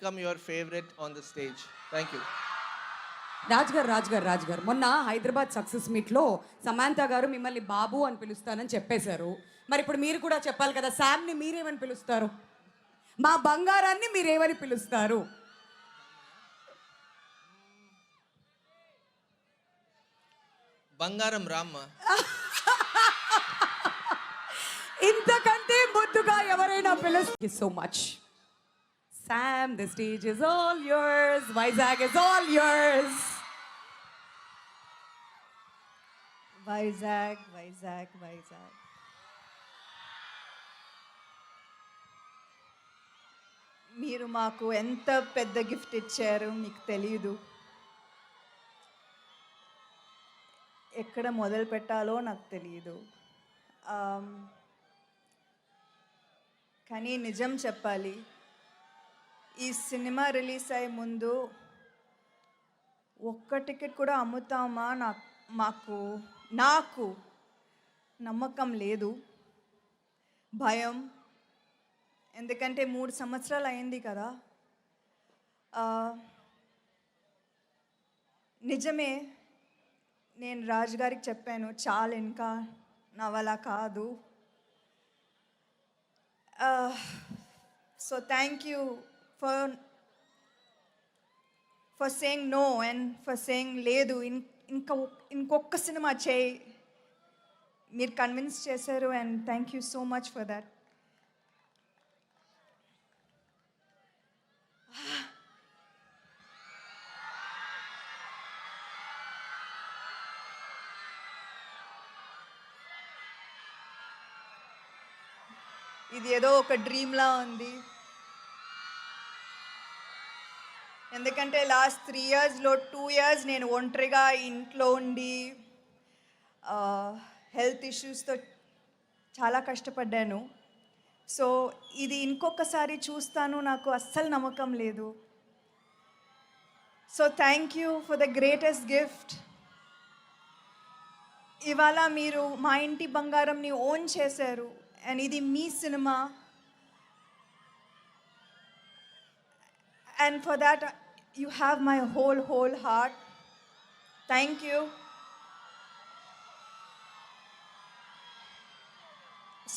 welcome your favorite on the stage. Thank you. Raj గారు మొన్న Hyderabad success మీట్లో సమాంత గారు మిమ్మల్ని బాబు అని పిలుస్తానని చెప్పేశారు. మరి ఇప్పుడు మీరు కూడా చెప్పాలి కదా, శామ్ని మీరేమని పిలుస్తారు? మా బంగారాన్ని మీరేమని పిలుస్తారు? బంగారం రామ్మ. ఇంతకంటే ముద్దుగా ఎవరైనా పిలుస్తారు? So much Sam, the stage is all yours. Vizag is all yours. Vizag. మీరు మాకు ఎంత పెద్ద గిఫ్ట్ ఇచ్చారు మీకు తెలియదు. ఎక్కడ మొదలు పెట్టాలో నాకు తెలియదు. కానీ నిజం చెప్పాలి, ఈ సినిమా రిలీజ్ అయ్యే ముందు ఒక్క టికెట్ కూడా అమ్ముతామా నాకు నమ్మకం లేదు, భయం. ఎందుకంటే 3 సంవత్సరాలు అయింది కదా. నిజమే, నేను రాజు గారికి చెప్పాను, చాలు ఇంకా నా వల్ల కాదు. So thank you for saying no and for saying లేదు ఇంకొక సినిమా చేయి. మీరు కన్విన్స్ చేశారు and thank you so much for that. ఇది ఏదో ఒక డ్రీమ్లా ఉంది. ఎందుకంటే లాస్ట్ 3 ఇయర్స్లో 2 ఇయర్స్ నేను ఒంటరిగా ఇంట్లో ఉండి హెల్త్ ఇష్యూస్తో చాలా కష్టపడ్డాను. సో ఇది ఇంకొకసారి చూస్తాను నాకు అస్సలు నమ్మకం లేదు. So thank you for the greatest gift. ఇవాళ మీరు మా ఇంటి బంగారంని ఓన్ చేశారు అండ్ ఇది మీ cinema. And for that, you have my whole heart. Thank you.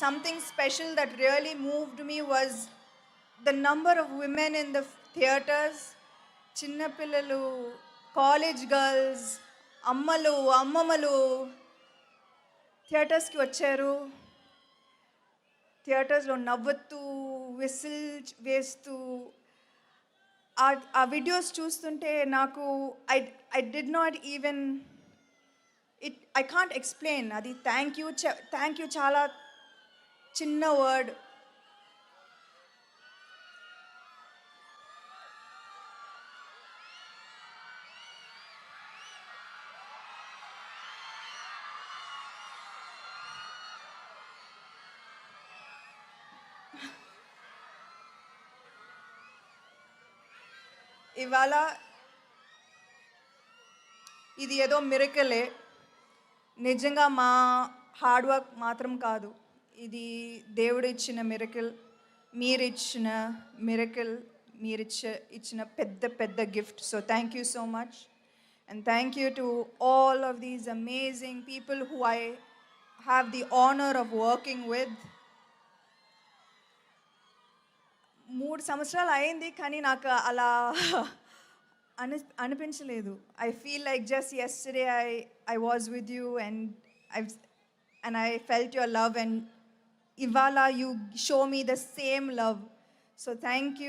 Something special that really moved me was the number of women in the theaters. Chinna pillalu, college girls, ammamalu theaters ki vacharu. Theaters lo navvattu, whistle vestu. ఆ videos చూస్తుంటే నాకు I did not even I can't explain. అది thank you చాలా చిన్న word. ఇవాళ ఇది ఏదో మిరకలే, నిజంగా మా హార్డ్ వర్క్ మాత్రం కాదు, ఇది దేవుడు ఇచ్చిన మిరకల్, మీరిచ్చిన మిరకల్, ఇచ్చిన పెద్ద gift. So thank you so much and thank you to all of these amazing people who I have the honour of working with. 3 సంవత్సరాలు అయింది కానీ నాకు అలా అనిపించలేదు. I feel like just yesterday I was with you and I felt your love and ఇవాళ you show me the same love. So thank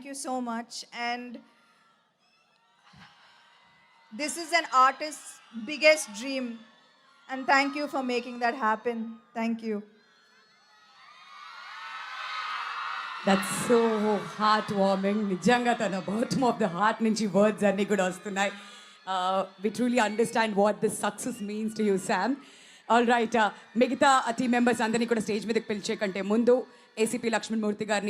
you so much. And this is an artist biggest dream and thank you for making that happen. Thank you. That's so heartwarming. నిజంగా తన bottom of the heart నుంచి words అన్నీ కూడా వస్తున్నాయి. We truly understand what this success means to you Sam. All right, మిగతా team members అందరినీ కూడా stage మీదకి పిలిచే కంటే ముందు ఏసీపీ లక్ష్మణమూర్తి గారిని